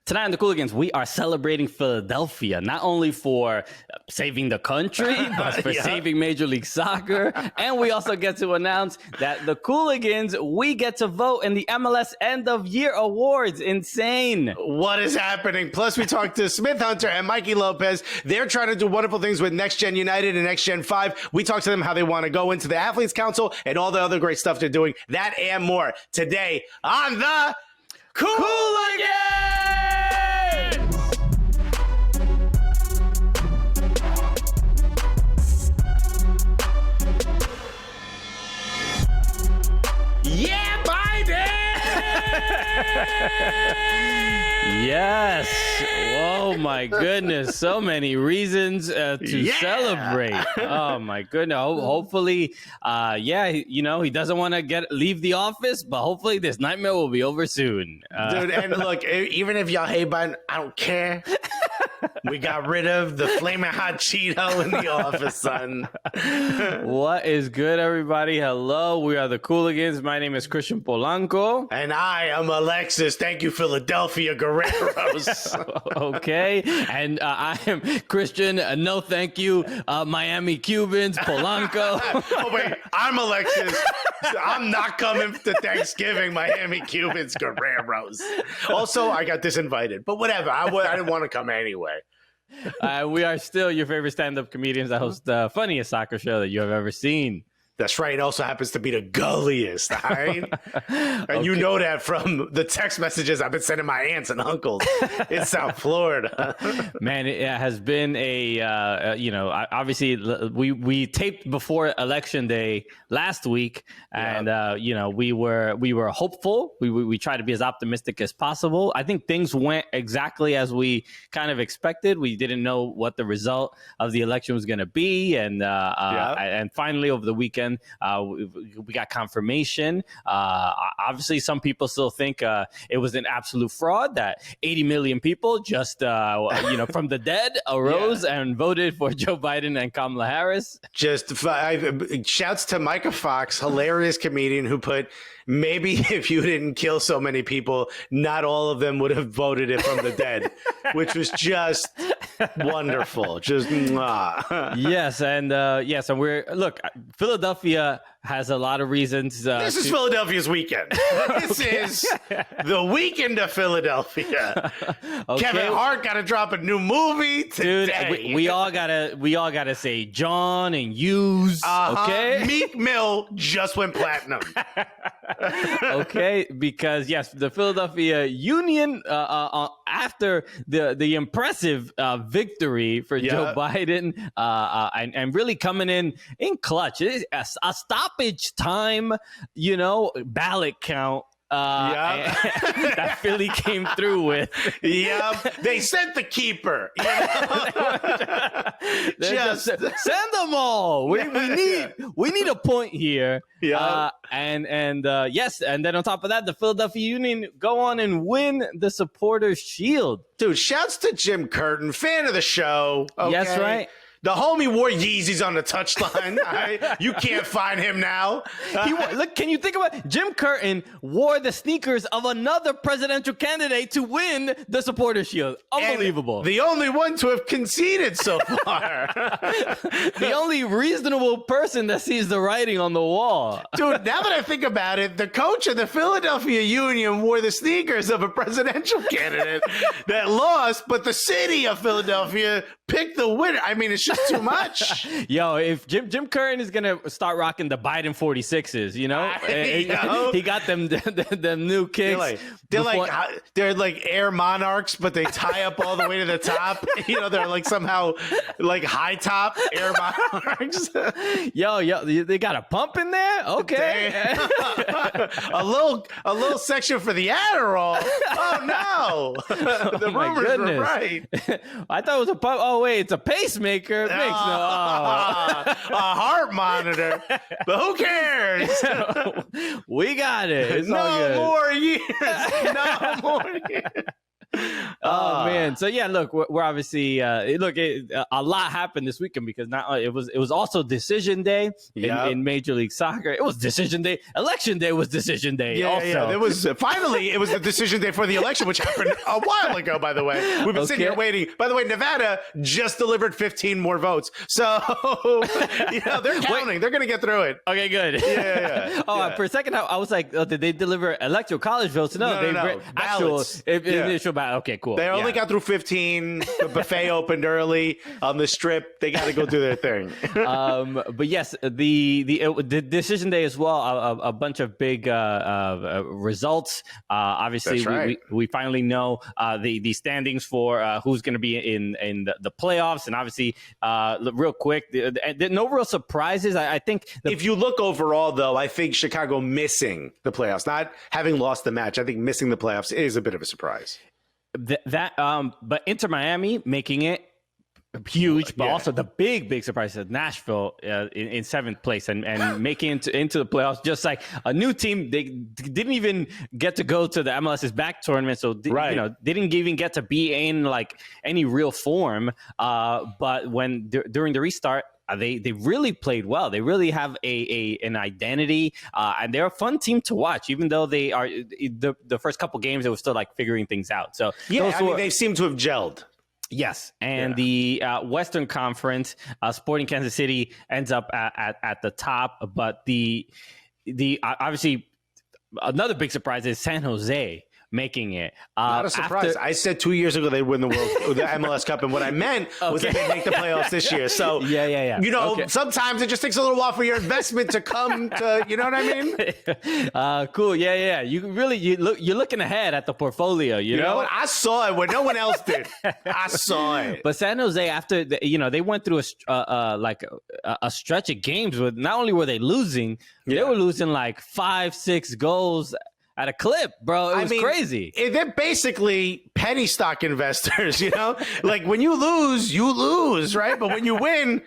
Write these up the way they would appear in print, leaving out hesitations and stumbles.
Tonight on the Cooligans, we are celebrating Philadelphia, not only for saving the country, but for saving Major League Soccer. And we also get to announce that the Cooligans, we get to vote in the MLS End of Year Awards. Insane. What is happening? Plus, we talked to Smith Hunter and Mikey Lopez. They're trying to do wonderful things with Next Gen United and Next Gen 5. We talked to them how they want to go into the Athletes Council and all the other great stuff they're doing. That and more today on the Cooligans! Yeah, Biden! Yes. Oh, my goodness. So many reasons to celebrate. Oh, my goodness. Hopefully, he doesn't want to leave the office, but hopefully this nightmare will be over soon. Dude, and look, even if y'all hate Biden, I don't care. We got rid of the flaming hot Cheeto in the office, son. What is good, everybody? Hello, we are the Cooligans. My name is Christian Polanco. And I am Alexis. Thank you, Philadelphia Guerreros. Okay. And I am Christian. No, thank you, Miami Cubans, Polanco. Oh, wait. I'm Alexis. I'm not coming to Thanksgiving, Miami Cubans, Guerreros. Also, I got disinvited. But whatever. I didn't want to come anyway. We are still your favorite stand-up comedians that host the funniest soccer show that you have ever seen. That's right. It also happens to be the gulliest, all right? And you know that from the text messages I've been sending my aunts and uncles in South Florida. Man, it has been obviously we taped before Election Day last week, and we were hopeful. We tried to be as optimistic as possible. I think things went exactly as we kind of expected. We didn't know what the result of the election was going to be, and finally over the weekend, we got confirmation. Obviously, some people still think it was an absolute fraud, that 80 million people just, from the dead arose and voted for Joe Biden and Kamala Harris. Just shouts to Micah Fox, hilarious comedian, who put, maybe if you didn't kill so many people, not all of them would have voted it from the dead, which was just wonderful. Just mwah. Yes, and Philadelphia has a lot of reasons. This is Philadelphia's weekend. This is the weekend of Philadelphia. Okay. Kevin Hart got to drop a new movie today. Dude, we all gotta say John and Hughes. Okay, Meek Mill just went platinum. Okay, because yes, the Philadelphia Union, after the impressive victory for Joe Biden, and really coming in clutch, it is a stoppage time, ballot count. That Philly came through with. They sent the keeper. Just send them all. We need a point here. And then on top of that, the Philadelphia Union go on and win the Supporters Shield. Dude, shouts to Jim Curtin, fan of the show. Okay? Yes, right. The homie wore Yeezys on the touchline. You can't find him now. Look, can you think about it? Jim Curtin wore the sneakers of another presidential candidate to win the Supporters Shield. Unbelievable. And the only one to have conceded so far. The only reasonable person that sees the writing on the wall. Dude, now that I think about it, the coach of the Philadelphia Union wore the sneakers of a presidential candidate that lost, but the city of Philadelphia picked the winner. I mean, it's just too much. Yo, if Jim Curtin is gonna start rocking the Biden 46s, he got them new kicks. They're like Air Monarchs, but they tie up all the way to the top. They're like somehow like high top Air Monarchs. Yo, they got a pump in there. Okay, a little section for the Adderall. Oh no, the rumors were right. I thought it was a pump. Oh wait, it's a pacemaker. Makes a heart monitor, but who cares? We got it. It's no more years. No more years. Oh man! So yeah, look, we're obviously a lot happened this weekend because it was also decision day in Major League Soccer. It was decision day. Election day was decision day. Yeah. It was finally it was the decision day for the election, which happened a while ago. By the way, we've been sitting here waiting. By the way, Nevada just delivered 15 more votes, so they're counting. They're going to get through it. Okay, good. Yeah. For a second, I was like, did they deliver electoral college votes? No, they actual initial ballot. Okay, cool. They only got through 15. The buffet opened early on the Strip. They got to go do their thing. But yes, the decision day as well. A bunch of big results. Obviously, we finally know the standings for who's going to be in the playoffs, and obviously, real quick, no real surprises. I think if you look overall, though, I think Chicago missing the playoffs, not having lost the match, I think missing the playoffs is a bit of a surprise. But Inter Miami making it huge, but also the big surprise is Nashville in 7th place and making it into the playoffs. Just like a new team, they didn't even get to go to the MLS's back tournament, so didn't even get to be in like any real form. But when during the restart, they really played well. They really have an identity, and they're a fun team to watch. Even though they are the first couple games, they were still like figuring things out. So they seem to have gelled. Yes, and the Western Conference, Sporting Kansas City ends up at the top, but the obviously another big surprise is San Jose making it. Not a surprise. I said 2 years ago they'd win the MLS Cup, and what I meant was that they'd make the playoffs this year. So sometimes it just takes a little while for your investment to come to, you know what I mean? Cool. Yeah. You're looking ahead at the portfolio. You know what? I saw it when no one else did. I saw it. But San Jose, after they went through a stretch of games with not only were they losing, they were losing like 5-6 goals at a clip, bro. It was crazy. They're basically penny stock investors, like when you lose, right? But when you win,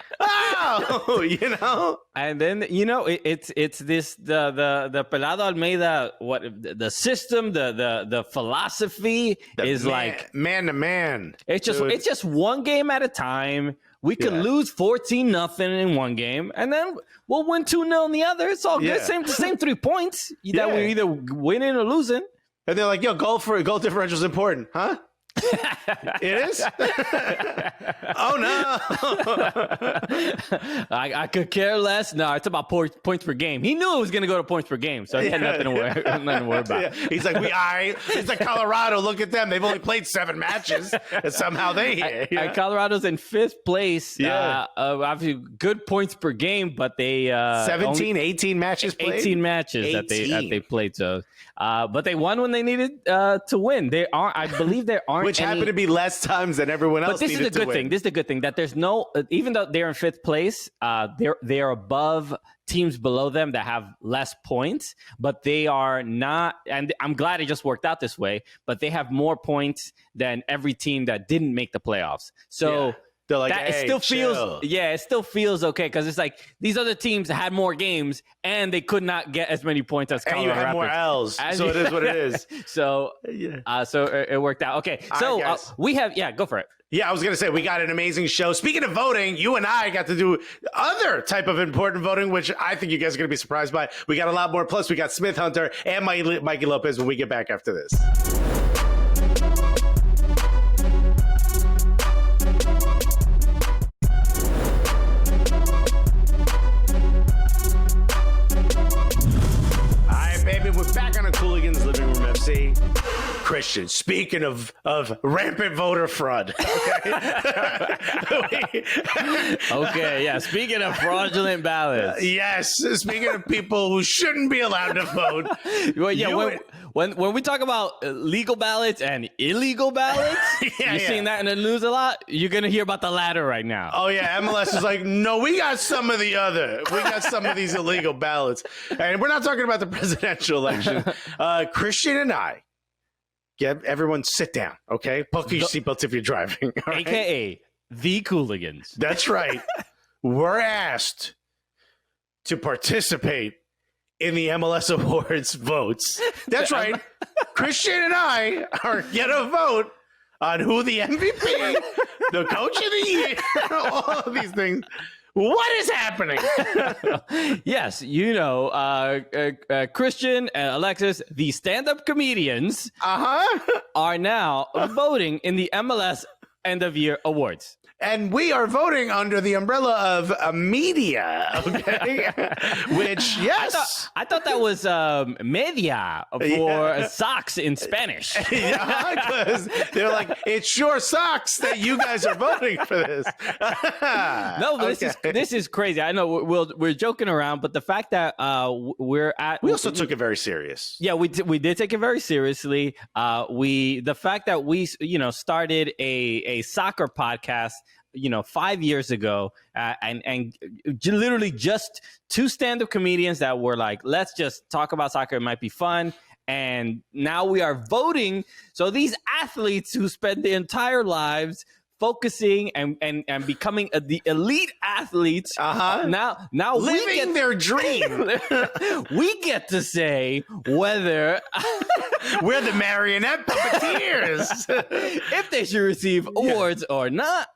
And then it's this the Pelado Almeida, what the system, the philosophy is like man to man. It's just one game at a time. We could lose 14-0 in one game, and then we'll win 2-0 in the other. It's all good. Same 3 points that we're either winning or losing. And they're like, goal differential is important, huh? It is? Oh no. I could care less. No, it's about points per game. He knew it was going to go to points per game, so he had nothing to worry about. Yeah. He's like, it's like Colorado. Look at them. They've only played 7 matches, and somehow they. And Colorado's in 5th place. Obviously, good points per game, but they 18 matches played. 18 matches that they played. So, but they won when they needed to win. I believe there aren't. Which happened to be less times than everyone else. But this is a good thing. This is the good thing that there's no, even though they're in 5th place, they're above teams below them that have less points, but they are not. And I'm glad it just worked out this way. But they have more points than every team that didn't make the playoffs. So. Yeah. Like, it still feels okay because it's like these other teams had more games and they could not get as many points as Colorado Rapids. And you had more L's, so it is what it is. So it worked out. Okay, so we have go for it. Yeah, I was going to say, we got an amazing show. Speaking of voting, you and I got to do other type of important voting, which I think you guys are going to be surprised by. We got a lot more. Plus, we got Smith Hunter and Mikey Lopez when we get back after this. We're back on a Cooligans Living Room FC. Christian, speaking of rampant voter fraud. Okay, speaking of fraudulent ballots. Yes, speaking of people who shouldn't be allowed to vote. Well, when we talk about legal ballots and illegal ballots, you're seeing that in the news a lot. You're going to hear about the latter right now. Oh, yeah. MLS is like, no, we got some of the other. We got some of these illegal ballots. And we're not talking about the presidential election. Christian and I, everyone sit down, okay? Buckle your seatbelts if you're driving. Right? AKA the Cooligans. That's right. We're asked to participate in the MLS Awards votes. That's right. Christian and I are going to vote on who the MVP, the coach of the year, all of these things. What is happening? Yes, Christian and Alexis, the stand-up comedians, are now voting in the MLS End of Year Awards. And we are voting under the umbrella of media, okay? Which, yes. I thought that was media for socks in Spanish. Yeah, because they're like, it sure sucks that you guys are voting for this. No, but this is crazy. I know we're joking around, but the fact that we also took it very serious. Yeah, we did take it very seriously. The fact that we started a soccer podcast 5 years ago, and literally just two stand-up comedians that were like, let's just talk about soccer. It might be fun. And now we are voting. So these athletes who spend their entire lives focusing and becoming the elite athletes, now living their dream. We get to say whether we're the marionette puppeteers, if they should receive awards or not.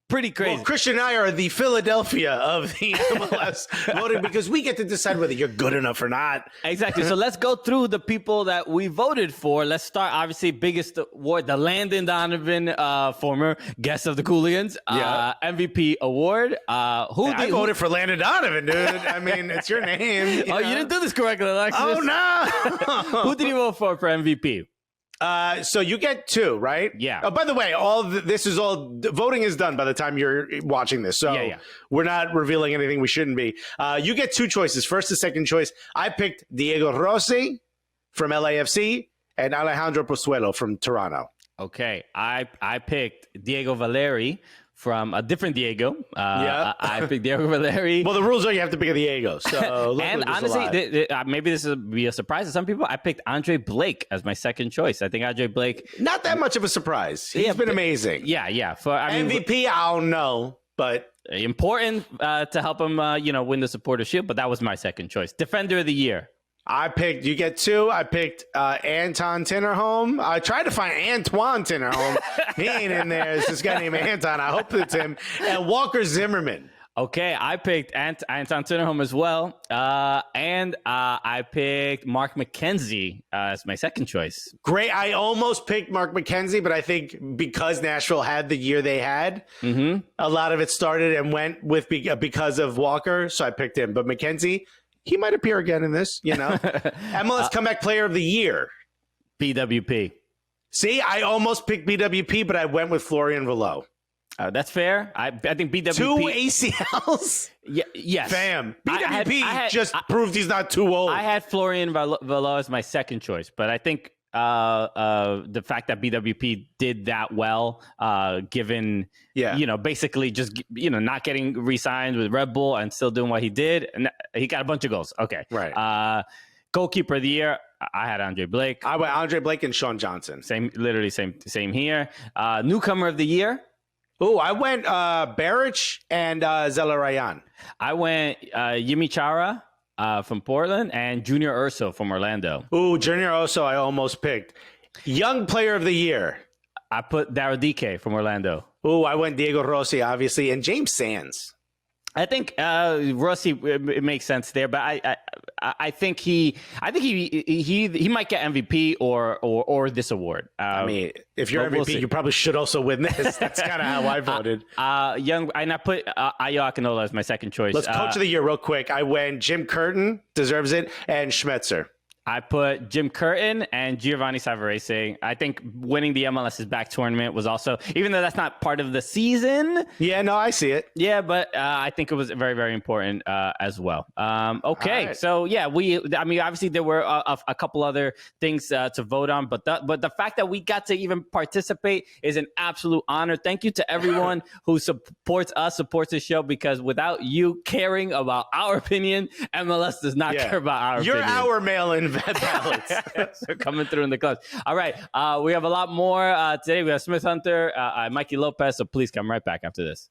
Pretty crazy. Well, Christian and I are the Philadelphia of the MLS voting because we get to decide whether you're good enough or not. Exactly. So let's go through the people that we voted for. Let's start, obviously, biggest award, the Landon Donovan, former guest of the Cooligans, MVP award. I voted for Landon Donovan, dude. I mean, it's your name. You didn't do this correctly, Alexis. Oh, no. Who did you vote for MVP? So you get two, right? Yeah. Oh, by the way, voting is done by the time you're watching this. So we're not revealing anything we shouldn't be. You get two choices. First and second choice. I picked Diego Rossi from LAFC and Alejandro Pozuelo from Toronto. Okay. I picked Diego Valeri from a different Diego. I picked Diego Valeri. Well, the rules are you have to pick a Diego. So and honestly, maybe this will be a surprise to some people. I picked Andre Blake as my second choice. I think Andre Blake... Not that much of a surprise. He's been amazing. Yeah. MVP, I don't know, but... Important to help him, win the Supporter Shield, but that was my second choice. Defender of the Year. You get two. I picked Anton Tinnerholm. I tried to find Antoine Tinnerholm. He ain't in there. It's this guy named Anton. I hope it's him. And Walker Zimmerman. Okay, I picked Anton Tinnerholm as well. And I picked Mark McKenzie as my second choice. Great. I almost picked Mark McKenzie, but I think because Nashville had the year they had, a lot of it started and went with because of Walker. So I picked him. But McKenzie... he might appear again in this, MLS Comeback Player of the Year. BWP. See, I almost picked BWP, but I went with Florian Valot. That's fair. I think BWP... 2 ACLs? Yes. Fam. BWP just proved he's not too old. I had Florian Valot as my second choice, but I think the fact that BWP did that well, given basically just not getting re-signed with Red Bull and still doing what he did, and he got a bunch of goals. Okay, right. Goalkeeper of the Year, I had Andre Blake. I went Andre Blake and Sean Johnson. Same here. Newcomer of the Year. Oh, I went Baric and Zelarayan. I went Yimi Chara from Portland and Junior Urso from Orlando. Ooh, Junior Urso I almost picked. Young Player of the Year. I put Daryl DK from Orlando. Ooh, I went Diego Rossi, obviously, and James Sands. I think Rossi, it makes sense there, but I think he might get MVP or this award. I mean, if you're MVP, you probably should also win this. That's kind of how I voted. And I put Ayo Akinola as my second choice. Let's Coach of the Year real quick. I went Jim Curtin, deserves it, and Schmetzer. I put Jim Curtin and Giovanni Savarese. I think winning the MLS is Back tournament was also, even though that's not part of the season. Yeah, no, I see it. Yeah, but I think it was very, very important as well. Okay, right. So yeah, obviously there were a couple other things to vote on, but the fact that we got to even participate is an absolute honor. Thank you to everyone who supports the show, because without you caring about our opinion, MLS does not care about our opinion. You're our mail-in ballots. So coming through in the clubs. All right. We have a lot more today. We have Smith Hunter, Mikey Lopez. So please come right back after this.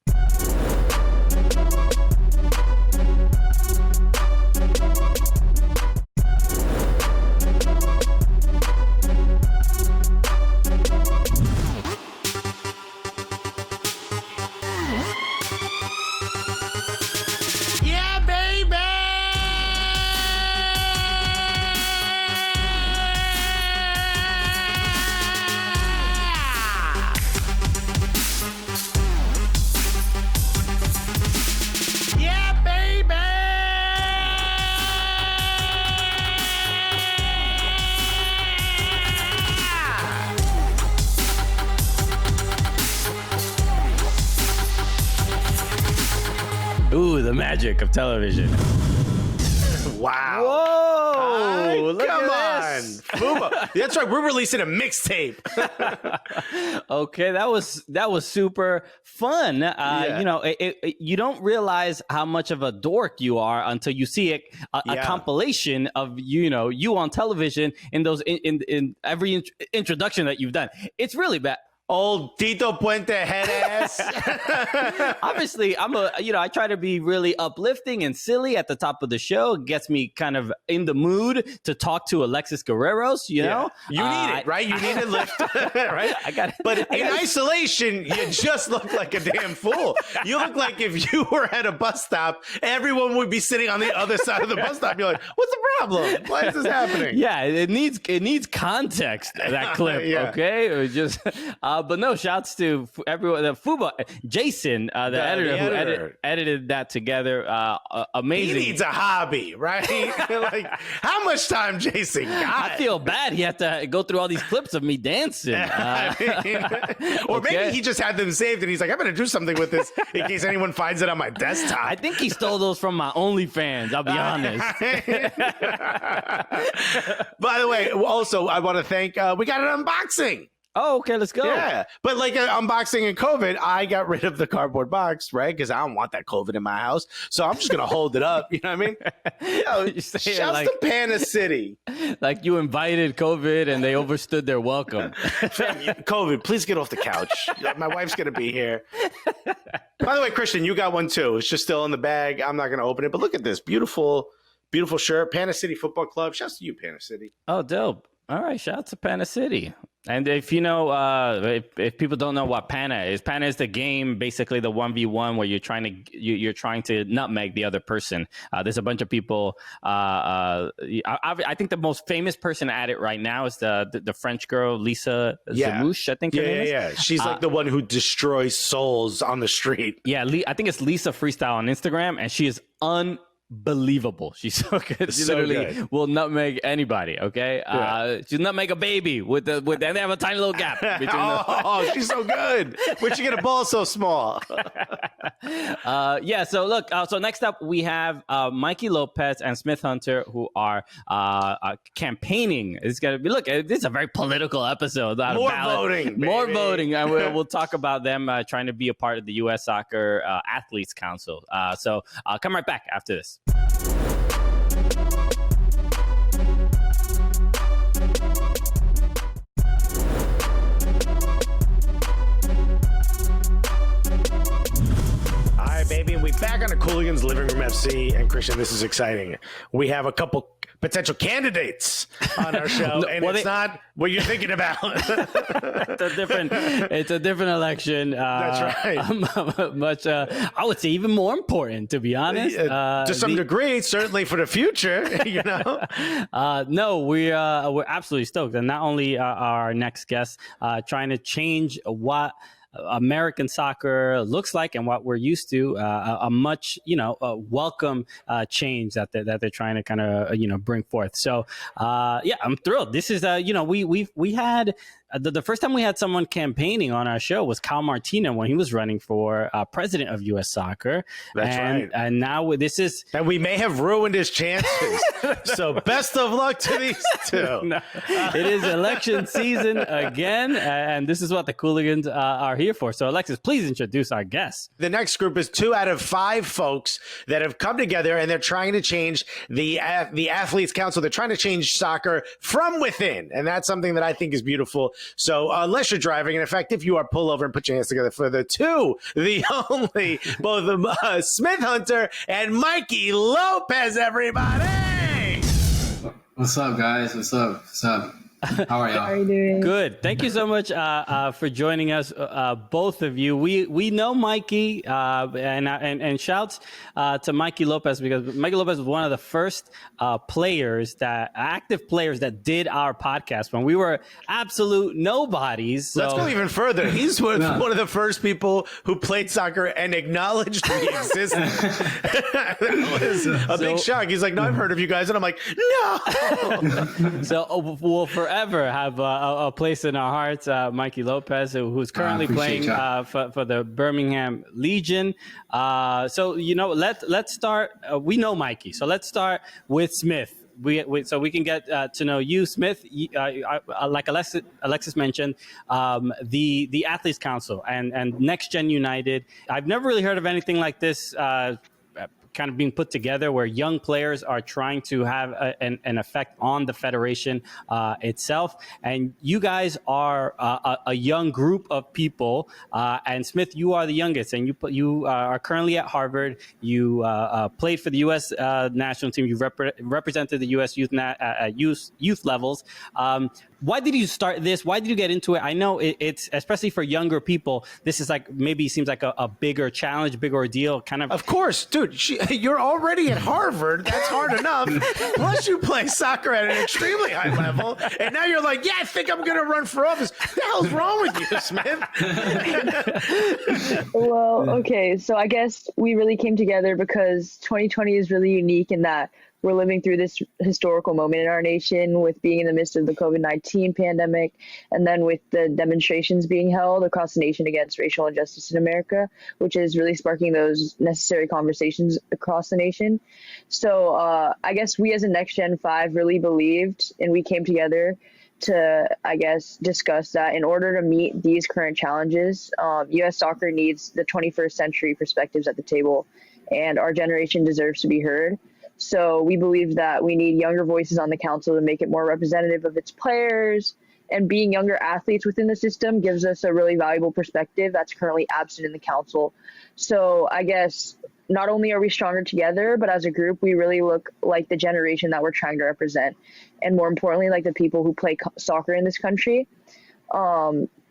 Ooh, the magic of television. Wow. Whoa! Look Come at on. this. Fubo. That's right. We're releasing a mixtape. Okay, that was super fun. You know, you don't realize how much of a dork you are until you see a compilation of you on television in those in every introduction that you've done. It's really bad. Old Tito Puente head ass. Obviously, I try to be really uplifting and silly at the top of the show. It gets me kind of in the mood to talk to Alexis Guerreros, you know? You need it, right? You need a lift, right? But in isolation, you just look like a damn fool. You look like if you were at a bus stop, everyone would be sitting on the other side of the bus stop. You're like, what's the problem? Why is this happening? Yeah, it needs context, that clip, okay? Or just... but no, shouts to everyone. The Fubo, Jason, the editor who edited that together. Amazing. He needs a hobby, right? Like, how much time Jason got? I feel bad. He had to go through all these clips of me dancing. Or maybe he just had them saved and he's like, I'm going to do something with this in case anyone finds it on my desktop. I think he stole those from my OnlyFans. I'll be honest. By the way, also, I want to thank, we got an unboxing. Oh, okay, let's go. Yeah, but like unboxing and COVID, I got rid of the cardboard box, right? Because I don't want that COVID in my house. So I'm just going to hold it up. You know what I mean? Shouts to Pana City. Like you invited COVID and they overstood their welcome. COVID, please get off the couch. My wife's going to be here. By the way, Christian, you got one too. It's just still in the bag. I'm not going to open it. But look at this. Beautiful, beautiful shirt. Pana City Football Club. Shouts to you, Pana City. Oh, dope. All right, shout out to Pana City. And if you know, if people don't know what Pana is the game, basically the 1v1 where you're trying to nutmeg the other person. There's a bunch of people. I think the most famous person at it right now is the French girl Lisa Zamouche. I think her name is. Yeah, she's like the one who destroys souls on the street. Yeah, I think it's Lisa Freestyle on Instagram, and she is unbelievable. She's so good. She literally will nutmeg anybody. Okay, she'll nutmeg a baby and they have a tiny little gap between she's so good. Where'd she get a ball so small? So look, so next up we have Mikey Lopez and Smith Hunter, who are campaigning. It's gonna be, this is a very political episode. More voting, and we'll talk about them trying to be a part of the U.S. Soccer Athletes Council. So I'll come right back after this. All right, baby, we back on the Cooligans Living Room FC, and Christian, this is exciting. We have a couple potential candidates on our show, and it's not what you're thinking about. It's a different election. That's right. Much, I would say, even more important, to be honest. To some degree, certainly for the future. You know. No, we're absolutely stoked, and not only are our next guests trying to change what American soccer looks like and what we're used to, a much welcome change that they're trying to kind of bring forth. So I'm thrilled. This is we had the first time we had someone campaigning on our show was Kyle Martino when he was running for president of U.S. Soccer. That's right. And now this is... And we may have ruined his chances. So best of luck to these two. No, it is election season again, and this is what the Cooligans are here for. So Alexis, please introduce our guests. The next group is 2 out of 5 folks that have come together, and they're trying to change the Athletes Council. They're trying to change soccer from within, and that's something that I think is beautiful. So unless you're driving, and in fact, if you are, pull over and put your hands together for the only, both Smith Hunter and Mikey Lopez, everybody. What's up, guys? What's up? How are y'all? How are you doing? Good. Thank you so much for joining us, both of you. We know Mikey, and shouts to Mikey Lopez, because Mikey Lopez was one of the first active players that did our podcast when we were absolute nobodies. So. Let's go even further. He's one of the first people who played soccer and acknowledged the existence. That was a big shock. He's like, "No, I've heard of you guys," and I'm like, "No." So, for forever have a place in our hearts. Mikey Lopez, who's currently playing for the Birmingham Legion. So let's start. We know Mikey, so let's start with Smith. So we can get to know you, Smith. Like Alexis mentioned, the Athletes Council and Next Gen United. I've never really heard of anything like this. Kind of being put together where young players are trying to have an effect on the federation itself. And you guys are a young group of people. And Smith, you are the youngest, and you are currently at Harvard. You played for the U.S. National team. You represented the U.S. youth levels. Why did you start this? Why did you get into it? I know it's, especially for younger people, this is like, maybe seems like a bigger challenge, big ordeal, kind of. Of course, dude, you're already at Harvard. That's hard enough. Plus you play soccer at an extremely high level. And now you're like, yeah, I think I'm going to run for office. What the hell's wrong with you, Smith? Well, okay. So I guess we really came together because 2020 is really unique in that we're living through this historical moment in our nation with being in the midst of the COVID-19 pandemic, and then with the demonstrations being held across the nation against racial injustice in America, which is really sparking those necessary conversations across the nation. So I guess we as a Next Gen 5 really believed, and we came together to, I guess, discuss that in order to meet these current challenges, U.S. soccer needs the 21st century perspectives at the table, and our generation deserves to be heard. So we believe that we need younger voices on the council to make it more representative of its players, and being younger athletes within the system gives us a really valuable perspective that's currently absent in the council. So I guess not only are we stronger together, but as a group, we really look like the generation that we're trying to represent, and more importantly, like the people who play soccer in this country.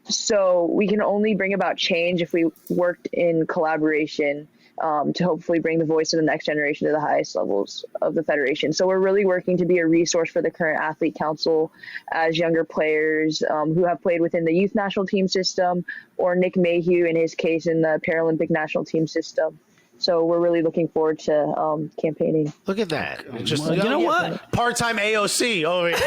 So we can only bring about change if we worked in collaboration to hopefully bring the voice of the next generation to the highest levels of the federation. So we're really working to be a resource for the current athlete council as younger players who have played within the youth national team system, or Nick Mayhew in his case in the Paralympic national team system. So we're really looking forward to campaigning. Look at that. Just, you know what? Part-time AOC over here.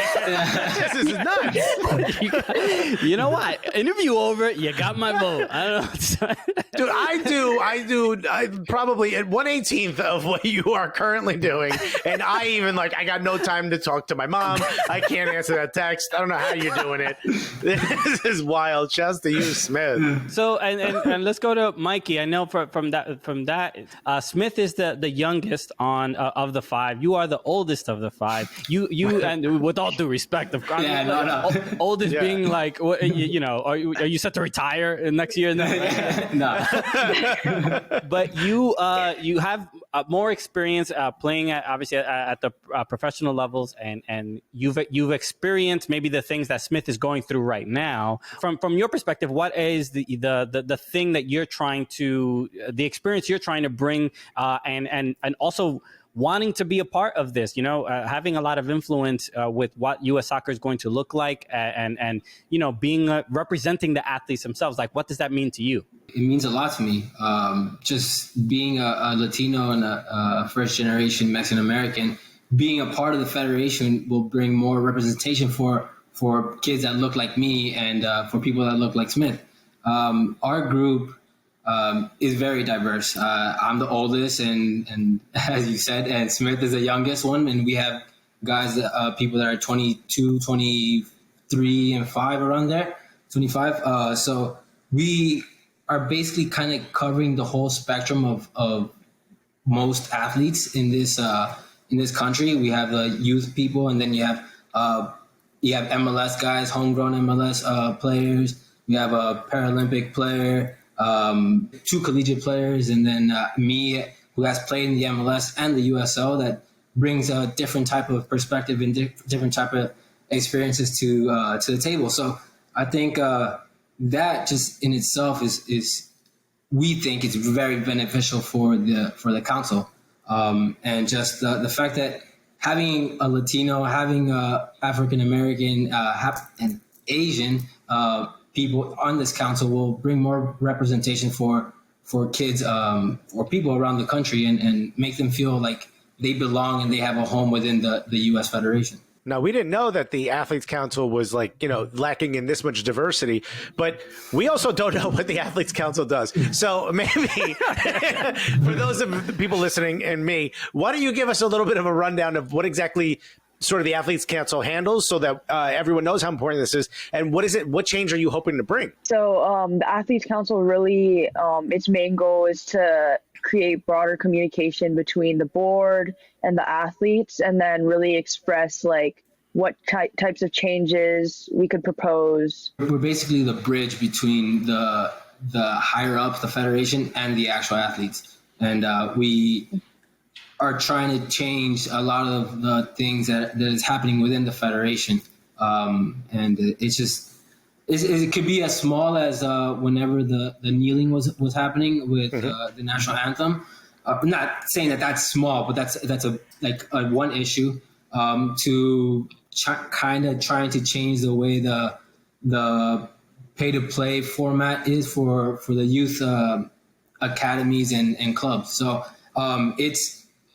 This is nuts. You know what? Interview over. You got my vote. I don't know. Dude, I probably at 1/18th of what you are currently doing. And I got no time to talk to my mom. I can't answer that text. I don't know how you're doing it. This is wild. Shouts to you, Smith. So, and let's go to Mikey. I know from that, Smith is the youngest of the five. You are the oldest of the five. You and with all due respect, of course, oldest being like, are you set to retire next year? No. But you have more experience playing obviously at the professional levels, and you've experienced maybe the things that Smith is going through right now. From your perspective, what is the thing that you're trying to, the experience you're trying to bring, and also wanting to be a part of this, having a lot of influence with what U.S. soccer is going to look like, and being representing the athletes themselves. Like, what does that mean to you? It means a lot to me. Just being a Latino and a first generation Mexican American, being a part of the federation will bring more representation for kids that look like me and for people that look like Smith. Our group is very diverse. I'm the oldest, and as you said, and Smith is the youngest one, and we have guys, people that are 22, 23, and 5 around there, 25. So we are basically kind of covering the whole spectrum of most athletes in this country. We have youth people, and then you have MLS guys, homegrown MLS players. We have a Paralympic player, 2 collegiate players, and then me, who has played in the MLS and the USL, that brings a different type of perspective and different type of experiences to the table. So I think that just in itself is we think it's very beneficial for the council, and just the fact that having a Latino, having African American, and Asian people on this council will bring more representation for kids or people around the country, and make them feel like they belong and they have a home within the U.S. Federation. Now, we didn't know that the Athletes Council was lacking in this much diversity, but we also don't know what the Athletes Council does. So maybe for those of the people listening and me, why don't you give us a little bit of a rundown of what exactly sort of the Athletes Council handles so that everyone knows how important this is, and what change are you hoping to bring? So the Athletes Council really, its main goal is to create broader communication between the board and the athletes, and then really express what types of changes we could propose. We're basically the bridge between the higher ups, the federation, and the actual athletes. And we are trying to change a lot of the things that is happening within the federation. And it could be as small as whenever the kneeling was happening with the national anthem. I'm not saying that that's small, but that's a one issue, to kind of trying to change the way the pay to play format is for the youth academies and clubs. So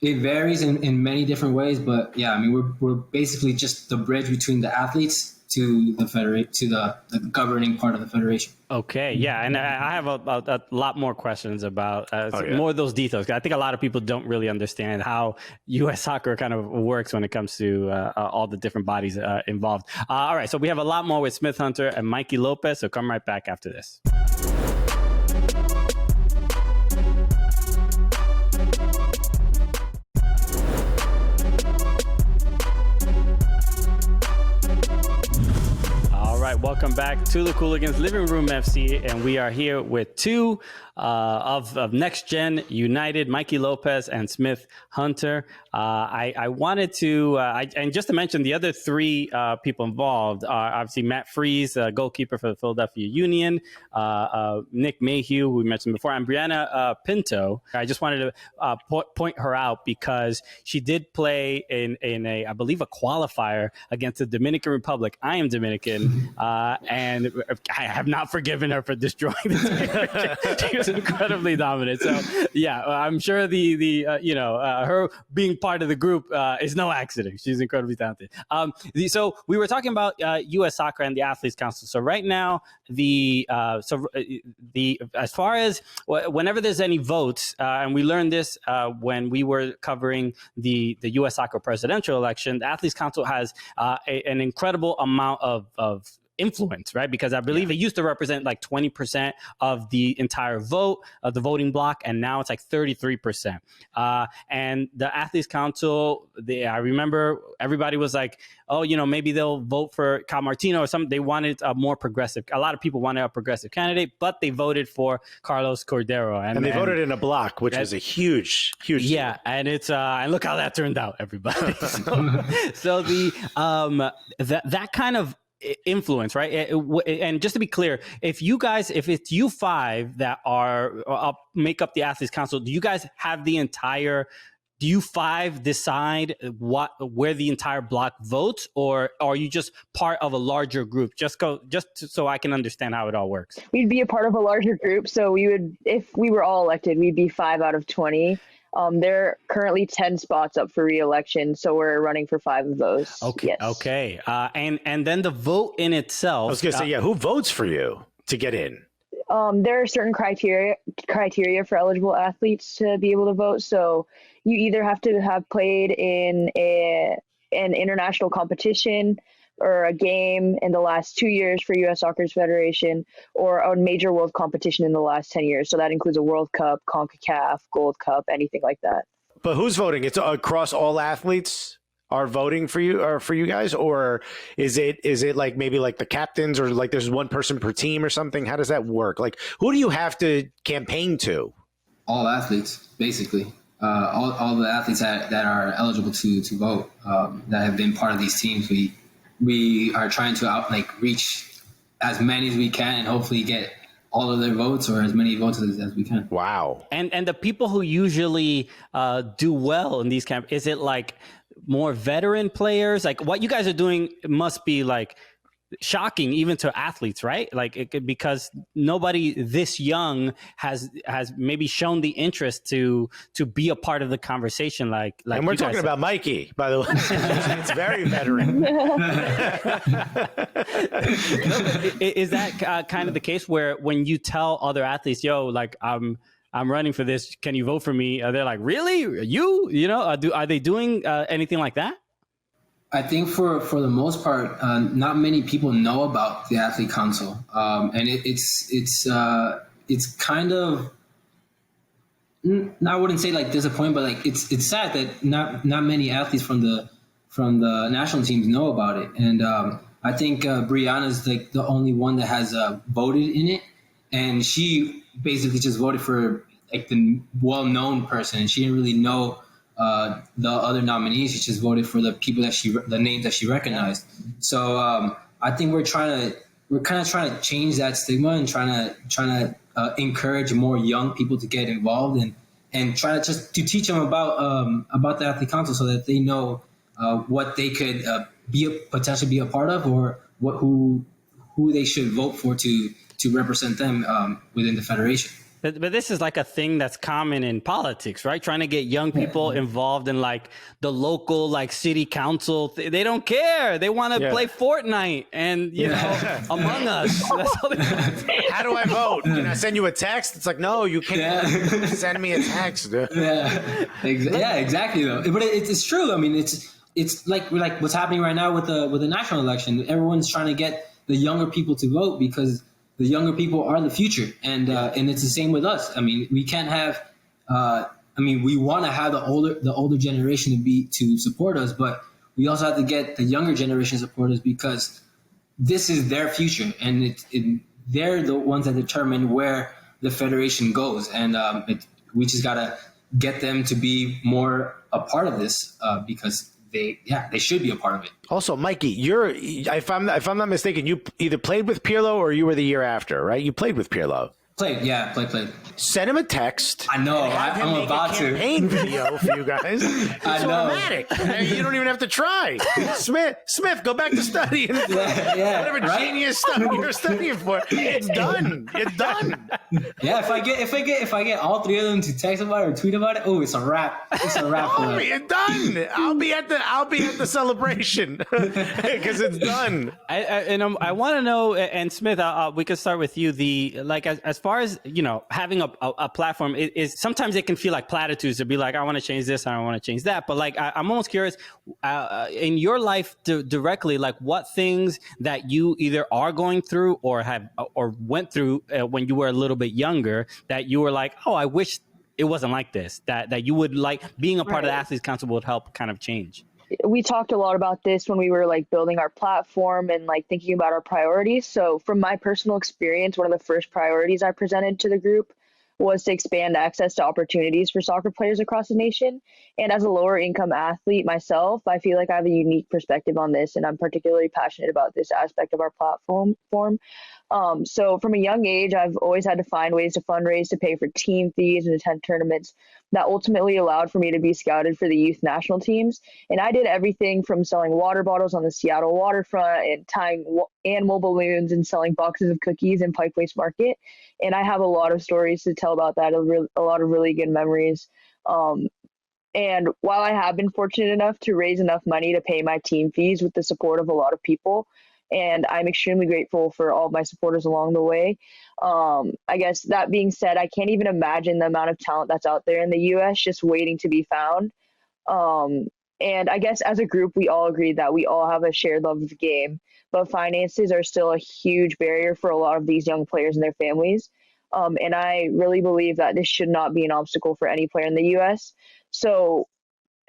it varies in many different ways, but yeah, I mean we're basically just the bridge between the athletes to the governing part of the federation. Okay, yeah, and I have a lot more questions about more of those details. I think a lot of people don't really understand how U.S. soccer kind of works when it comes to all the different bodies involved. All right, so we have a lot more with Smith Hunter and Mikey Lopez, so come right back after this. Welcome back to the Cooligans Living Room FC, and we are here with two of Next Gen United, Mikey Lopez and Smith Hunter. I wanted to, and just to mention the other three people involved are obviously Matt Freese, goalkeeper for the Philadelphia Union, Nick Mayhew, who we mentioned before, and Brianna Pinto. I just wanted to point her out because she did play in a, I believe, a qualifier against the Dominican Republic. I am Dominican, and I have not forgiven her for destroying the team. She was incredibly dominant. So yeah, I'm sure her being part of the group is no accident. She's incredibly talented. So we were talking about U.S. Soccer and the Athletes Council. So right now, as far as whenever there's any votes, and we learned this when we were covering the U.S. Soccer presidential election, the Athletes Council has an incredible amount of influence, right? Because I believe it used to represent like 20% of the entire vote of the voting block, and now it's like 33%. And the Athletes Council, I remember everybody was like, oh, maybe they'll vote for Cal Martino or something. They wanted a more progressive. A lot of people wanted a progressive candidate, but they voted for Carlos Cordero, and they voted in a block, which was a huge. Yeah, and it's and look how that turned out, everybody. So the that kind of influence, right? And just to be clear, if it's you five that are make up the Athletes Council, do you guys have do you five decide where the entire block votes, or are you just part of a larger group? Just so I can understand how it all works. We'd be a part of a larger group, so we would, if we were all elected, we'd be 5 out of 20. There are currently 10 spots up for re-election, so we're running for 5 of those. Okay. Yes. Okay. And then the vote in itself. I was going to say, who votes for you to get in? There are certain criteria for eligible athletes to be able to vote. So you either have to have played in an international competition or a game in the last 2 years for U.S. Soccer Federation, or a major world competition in the last 10 years. So that includes a World Cup, CONCACAF, Gold Cup, anything like that. But who's voting? It's across all athletes are voting for you, or for you guys, or is it like maybe like the captains, or like there's one person per team or something? How does that work? Like, who do you have to campaign to? All athletes, basically. All the athletes that are eligible to vote, that have been part of these teams. We are trying to reach as many as we can and hopefully get all of their votes, or as many votes as we can. Wow. And the people who usually do well in these camps, is it like more veteran players? Like what you guys are doing must be like shocking even to athletes, right? Like because nobody this young has maybe shown the interest to be a part of the conversation. Like and we're talking about Mikey, by the way. It's very veteran. Is that kind of the case where when you tell other athletes, yo, like I'm running for this, can you vote for me? They're like, really? You know, are they doing anything like that? I think for the most part, not many people know about the athlete council, and it's kind of, I wouldn't say like disappointing, but like it's sad that not many athletes from the national teams know about it, and I think Brianna's like the only one that has voted in it, and she basically just voted for like the well-known person, and she didn't really know the other nominees. She just voted for the people the names that she recognized. So I think we're kind of trying to change that stigma and trying to encourage more young people to get involved and try to just to teach them about the athlete council so that they know what they could potentially be a part of, or who they should vote for to represent them within the federation. But this is like a thing that's common in politics, right? Trying to get young people involved in like the local, like city council. They don't care. They want to play Fortnite and, you know, Among Us. That's all they want. How do I vote? Can I send you a text? It's like, no, you can't send me a text. Exactly. Though. But it's true. I mean, it's like what's happening right now with the national election. Everyone's trying to get the younger people to vote because the younger people are the future, and it's the same with us. I mean, we can't have. We want to have the older generation to support us, but we also have to get the younger generation support us because this is their future, and they're the ones that determine where the federation goes, and we just gotta get them to be more a part of this because they should be a part of it. Also, Mikey, if I'm not mistaken, you either played with Pirlo or you were the year after, right? You played with Pirlo. Played. Send him a text. I know. I'm about to. Campaign video for you guys. It's automatic. You don't even have to try. Smith, go back to studying. Whatever genius stuff you're studying for, it's done. It's done. Yeah, if I get all three of them to text about it or tweet about it, it's a wrap. It's a wrap. It's done. I'll be at the celebration because it's done. I want to know, and Smith, we could start with you. As far as, you know, having a platform is sometimes it can feel like platitudes to be like, I want to change this, I want to change that. But like, I'm almost curious in your life directly, like what things that you either are going through or went through when you were a little bit younger that you were like, oh, I wish it wasn't like this, that you would like being a part of the Athletes Council would help kind of change. We talked a lot about this when we were like building our platform and like thinking about our priorities. So from my personal experience, one of the first priorities I presented to the group was to expand access to opportunities for soccer players across the nation. And as a lower income athlete myself, I feel like I have a unique perspective on this, and I'm particularly passionate about this aspect of our platform. So from a young age, I've always had to find ways to fundraise to pay for team fees and attend tournaments that ultimately allowed for me to be scouted for the youth national teams. And I did everything from selling water bottles on the Seattle waterfront and tying animal balloons and selling boxes of cookies in Pike Place Market. And I have a lot of stories to tell about that, a lot of really good memories. And while I have been fortunate enough to raise enough money to pay my team fees with the support of a lot of people, and I'm extremely grateful for all of my supporters along the way. I guess that being said, I can't even imagine the amount of talent that's out there in the U.S. just waiting to be found. And I guess as a group, we all agreed that we all have a shared love of the game, but finances are still a huge barrier for a lot of these young players and their families. And I really believe that this should not be an obstacle for any player in the U.S. So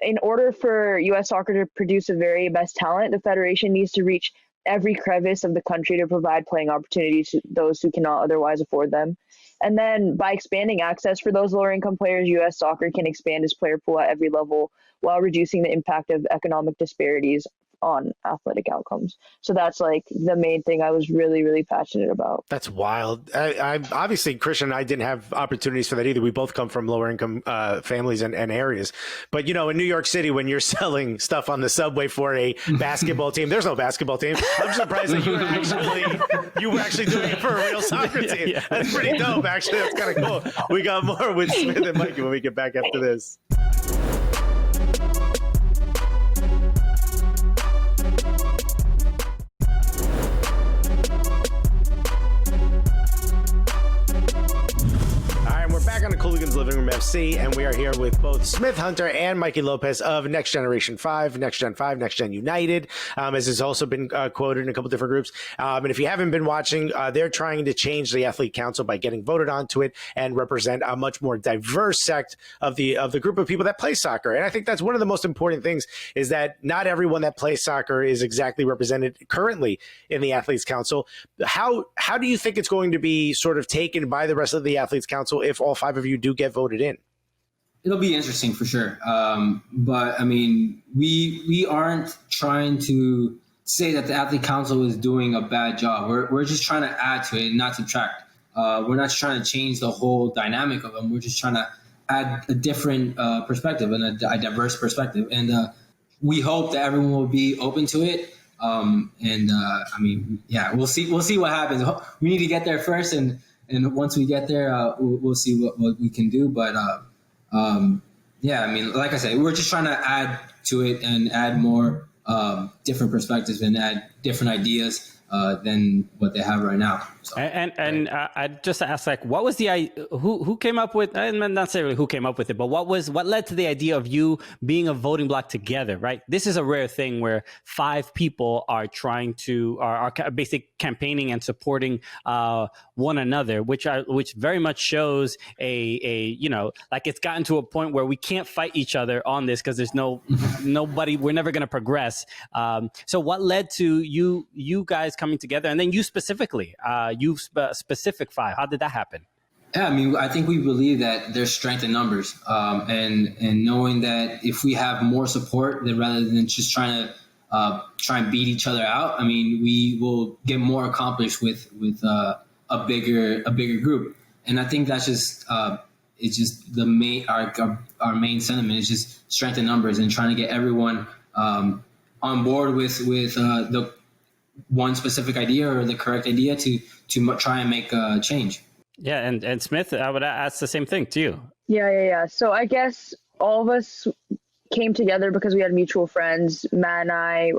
in order for U.S. soccer to produce the very best talent, the Federation needs to reach every crevice of the country to provide playing opportunities to those who cannot otherwise afford them. And then by expanding access for those lower income players, U.S. soccer can expand its player pool at every level while reducing the impact of economic disparities on athletic outcomes. So that's like the main thing I was really, really passionate about. That's wild. I obviously, Christian and I didn't have opportunities for that either. We both come from lower income families and areas. But, you know, in New York City, when you're selling stuff on the subway for a basketball team, there's no basketball team. I'm surprised that you were actually doing it for a real soccer team. Yeah. That's pretty dope, actually. That's kind of cool. We got more with Smith and Mikey when we get back after this. Back on the Cooligans Living Room FC, and we are here with both Smith Hunter and Mikey Lopez of Next Generation 5, Next Gen 5, Next Gen United, as has also been quoted in a couple different groups. And if you haven't been watching, they're trying to change the Athlete Council by getting voted onto it and represent a much more diverse sect of the group of people that play soccer. And I think that's one of the most important things, is that not everyone that plays soccer is exactly represented currently in the Athletes Council. How do you think it's going to be sort of taken by the rest of the Athletes Council if all 5 of you do get voted in? It'll be interesting for sure. But I mean, we aren't trying to say that the Athlete Council is doing a bad job. We're just trying to add to it and not subtract. We're not trying to change the whole dynamic of them. We're just trying to add a different perspective and a diverse perspective. And we hope that everyone will be open to it. I mean, yeah, we'll see what happens. We need to get there first, and once we get there, we'll see what we can do. But yeah, I mean, like I said, we're just trying to add to it and add more different perspectives and add different ideas than what they have right now. So, I just asked, like, what was who came up with, not necessarily who came up with it, but what led to the idea of you being a voting block together, right? This is a rare thing where 5 people are trying to are basically campaigning and supporting one another, which very much shows a you know, like, it's gotten to a point where we can't fight each other on this because there's nobody, we're never going to progress. So what led to you guys coming together, and then you specifically, specific 5? How did that happen? Yeah, I mean, I think we believe that there's strength in numbers, and knowing that if we have more support, then rather than just trying and beat each other out, I mean, we will get more accomplished with a bigger group. And I think that's just it's just the main our main sentiment is just strength in numbers and trying to get everyone on board with the one specific idea or the correct idea to try and make a change. Yeah, and Smith, I would ask the same thing to you. Yeah. So I guess all of us came together because we had mutual friends. Matt and I,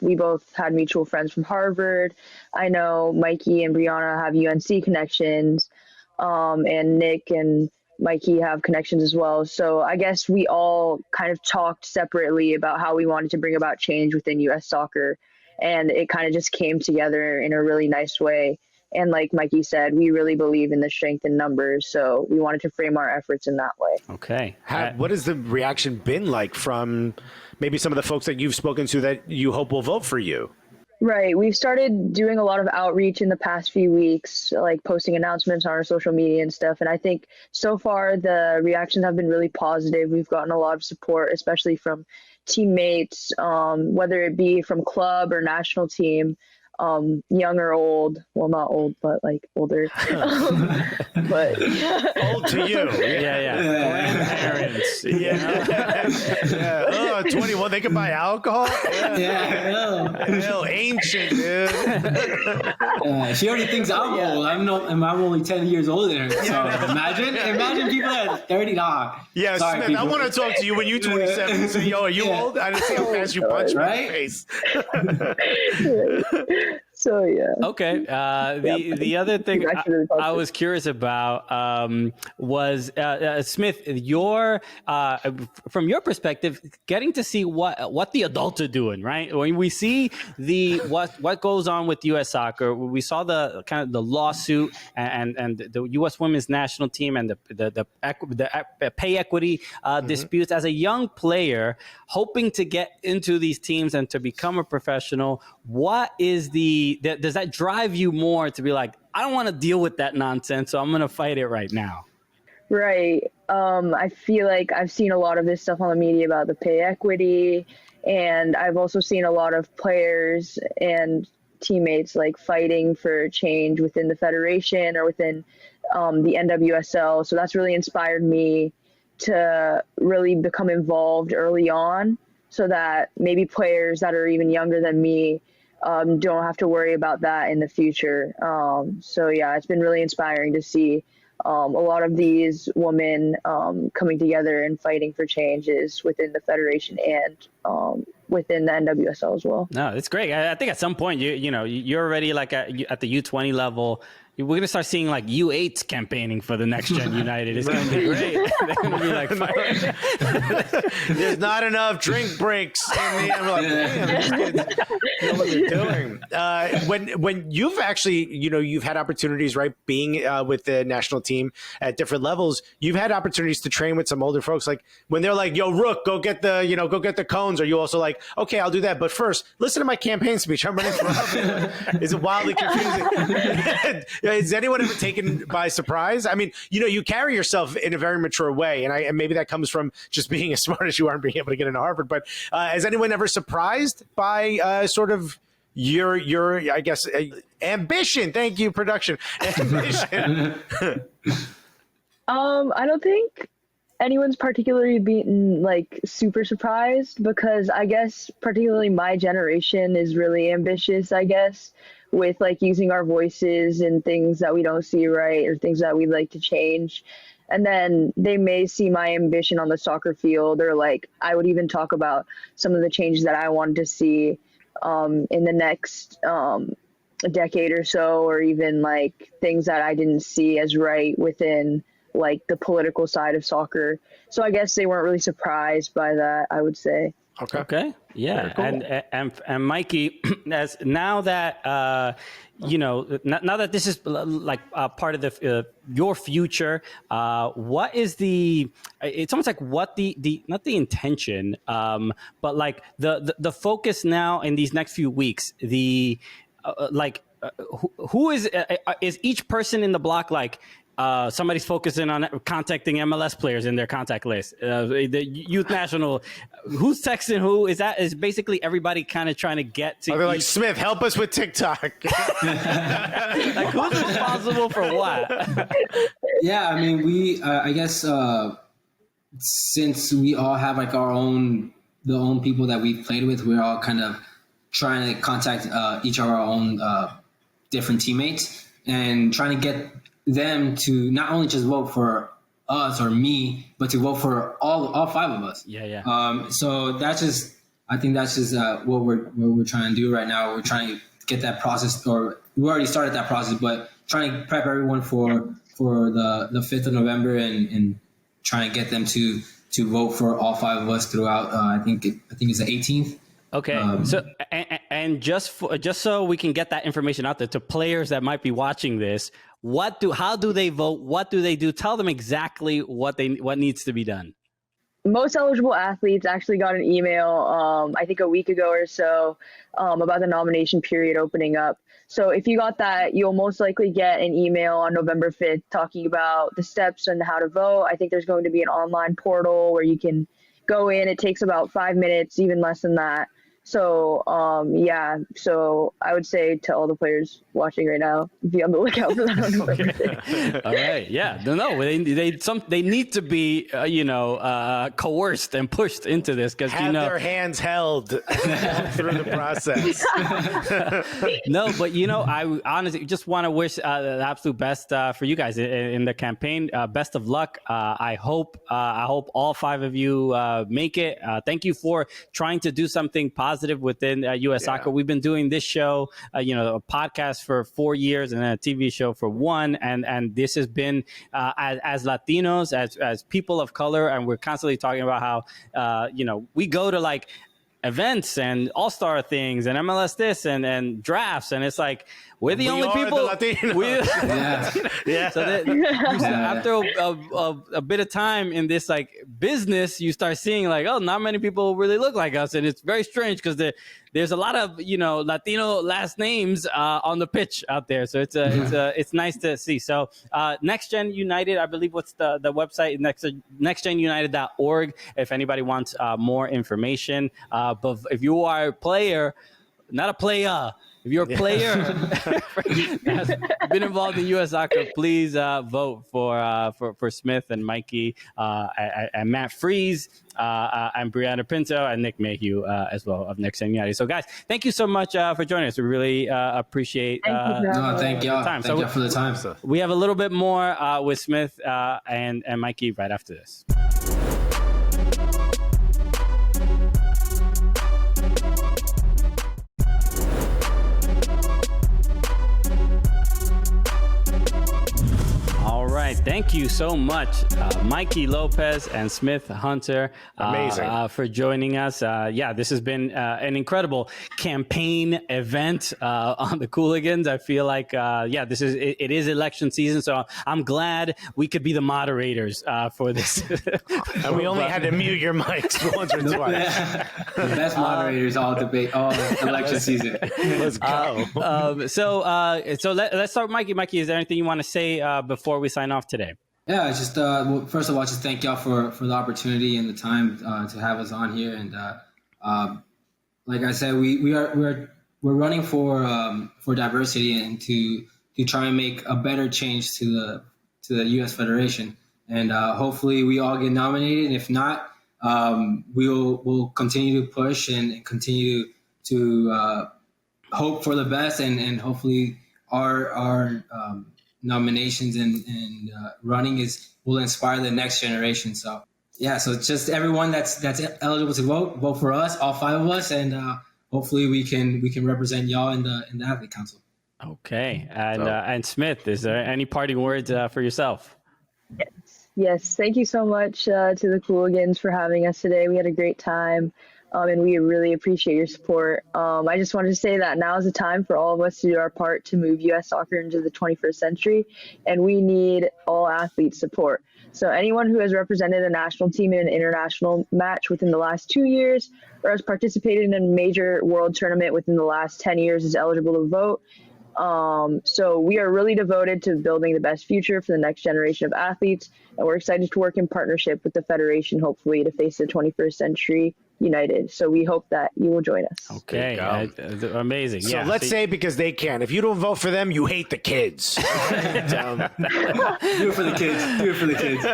we both had mutual friends from Harvard. I know Mikey and Brianna have UNC connections, and Nick and Mikey have connections as well. So I guess we all kind of talked separately about how we wanted to bring about change within U.S. soccer. And it kind of just came together in a really nice way. And like Mikey said, we really believe in the strength in numbers. So we wanted to frame our efforts in that way. Okay. What has the reaction been like from maybe some of the folks that you've spoken to that you hope will vote for you? Right. We've started doing a lot of outreach in the past few weeks, like posting announcements on our social media and stuff. And I think so far the reactions have been really positive. We've gotten a lot of support, especially from teammates, whether it be from club or national team, young or old. Well, not old, but like older. But old to you. Grandparents. Yeah. Oh, 21. They can buy alcohol. Hell, ancient, dude. She already thinks I'm old. I'm only 10 years older than her. So imagine people at 30. Yeah, sorry, Smith, I want to talk to you when you're 27. So, yo, are you old? I didn't see how fast you punched me in the face. So yeah. Okay. The other thing I was curious about was Smith, from your perspective, getting to see what the adults are doing, right? When we see what goes on with U.S. soccer, we saw the kind of the lawsuit and the U.S. women's national team and the pay equity disputes. As a young player hoping to get into these teams and to become a professional, what is does that drive you more to be like, I don't want to deal with that nonsense, so I'm going to fight it right now? Right. I feel like I've seen a lot of this stuff on the media about the pay equity And I've also seen a lot of players and teammates like fighting for change within the federation or within the NWSL. So that's really inspired me to really become involved early on, so that maybe players that are even younger than me don't have to worry about that in the future. So yeah, it's been really inspiring to see a lot of these women coming together and fighting for changes within the federation and within the NWSL as well. No, it's great. I think at some point you're already like at the U20 level. We're gonna start seeing like U8s campaigning for the next gen United. It's gonna be great. They're gonna be like, there's not enough drink breaks. In the, I'm like, damn, these kids know what they're doing. When you've actually, you've had opportunities, right, being with the national team at different levels, you've had opportunities to train with some older folks. Like when they're like, "Yo, Rook, go get the cones," are you also like, "Okay, I'll do that, but first, listen to my campaign speech. I'm running for office." Is it wildly confusing? Is anyone ever taken by surprise? I mean, you carry yourself in a very mature way, and maybe that comes from just being as smart as you are and being able to get into Harvard. But has anyone ever surprised by sort of your I guess, ambition? Thank you, production. Ambition. I don't think anyone's particularly been like super surprised, because I guess particularly my generation is really ambitious, I guess, with like using our voices and things that we don't see right or things that we'd like to change. And then they may see my ambition on the soccer field, or like I would even talk about some of the changes that I wanted to see in the next decade or so, or even like things that I didn't see as right within like the political side of soccer. So I guess they weren't really surprised by that, I would say. Okay. Yeah. Cool. And Mikey, as now that now that this is like part of the your future, what is it's almost like what the not the intention, but like the focus now in these next few weeks, who is each person in the block like? Somebody's focusing on contacting MLS players in their contact list. The youth national, who's texting who? Is basically everybody kind of trying to get to. Are they like, Smith, help us with TikTok? Like, who's responsible for what? Yeah, I mean, we I guess since we all have like the own people that we've played with, we're all kind of trying to contact each of our own different teammates and trying to get them to not only just vote for us or me, but to vote for all five of us. Yeah. So I think that's just what we're trying to do right now. We're trying to get that process, or we already started that process, but trying to prep everyone for the 5th of November and trying to get them to vote for all five of us throughout. I think it's the 18th. Okay, so and just so we can get that information out there to players that might be watching this, how do they vote? What do they do? Tell them exactly what needs to be done. Most eligible athletes actually got an email, I think a week ago or so, about the nomination period opening up. So if you got that, you'll most likely get an email on November 5th talking about the steps and how to vote. I think there's going to be an online portal where you can go in. It takes about 5 minutes, even less than that. So, so I would say to all the players watching right now, be on the lookout for that on November 5th. All right. Yeah. No, they need to be, coerced and pushed into this because, their hands held through the process. No, but, I honestly just want to wish the absolute best for you guys in the campaign. Best of luck. I hope all five of you make it. Thank you for trying to do something positive within U.S. Soccer. We've been doing this show, a podcast for 4 years and then a TV show for 1. And this has been as Latinos, as people of color. And we're constantly talking about how, we go to like events and all-star things and MLS this and drafts. And it's like, we're the only people. Yeah. So after a bit of time in this like business, you start seeing like, oh, not many people really look like us, and it's very strange because there's a lot of Latino last names on the pitch out there. So it's nice to see. So Next Gen United, I believe, what's the website? nextgenunited.org. If anybody wants more information, but if you are a player, not a player. If you're a player has been involved in U.S. soccer, please vote for Smith and Mikey and Matt Freeze and Brianna Pinto and Nick Mayhew as well of Next Gen United. So, guys, thank you so much for joining us. We really appreciate thank y'all. time. Thank y'all for the time. We have a little bit more with Smith and Mikey right after this. All right. Thank you so much, Mikey Lopez and Smith Hunter, for joining us. This has been an incredible campaign event on the Cooligans. I feel like, it is election season, so I'm glad we could be the moderators for this. And we only had to mute your mics once or twice. The best moderators all election season. Let's go. So let's start with Mikey. Mikey, is there anything you want to say before we sign off today? Yeah, just first of all, just thank y'all for the opportunity and the time to have us on here. And like I said, we're running for diversity and to try and make a better change to the U.S. Federation. And hopefully we all get nominated. And if not, we'll continue to push and continue to hope for the best. And hopefully our nominations and running will inspire the next generation. So it's just everyone that's eligible to vote for us, all 5 of us, and hopefully we can represent y'all in the athlete council. Okay, and Smith, is there any parting words for yourself? Yes. Thank you so much to the Cooligans for having us today. We had a great time. And we really appreciate your support. I just wanted to say that now is the time for all of us to do our part to move U.S. soccer into the 21st century, and we need all athletes' support. So anyone who has represented a national team in an international match within the last 2 years or has participated in a major world tournament within the last 10 years is eligible to vote. So we are really devoted to building the best future for the next generation of athletes, and we're excited to work in partnership with the Federation, hopefully, to face the 21st century united. So we hope that you will join us. Okay. Amazing. So let's say, because they can, if you don't vote for them, you hate the kids. Do it for the kids. Do it for the kids.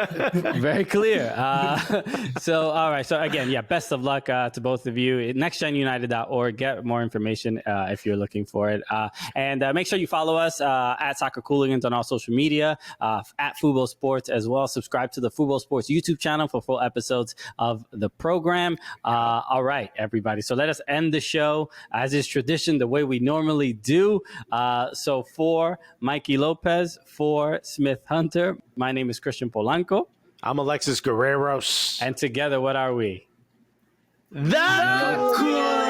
Very clear. All right. So again, best of luck to both of you. nextgenunited.org. Get more information if you're looking for it. And make sure you follow us at Soccer Cooligans on all social media, at Fubo Sports as well. Subscribe to the Fubo Sports YouTube channel for full episodes of the program. All right, everybody. So let us end the show, as is tradition, the way we normally do. So for Mikey Lopez, for Smith Hunter, my name is Christian Polanco. I'm Alexis Guerreros. And together, what are we? The Cool!